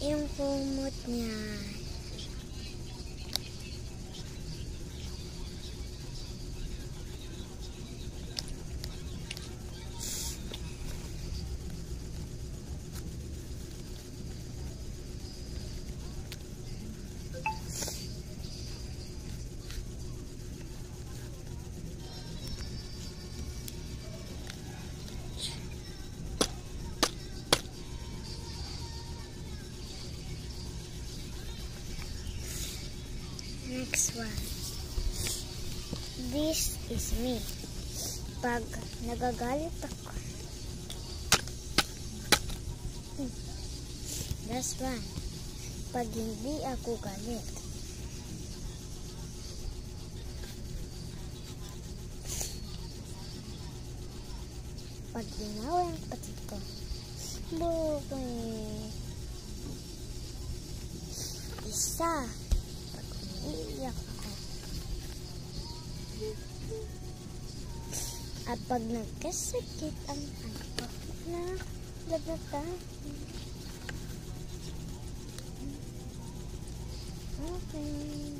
Yung kumot niya. Next one. This is me. Pag nagagalit ako. That's one. Pag hindi ako galit. Pag ginawa ang kapatid ko. Isa. Iiyak ako. At pag nagkasakit ang ako na lalata. Okay.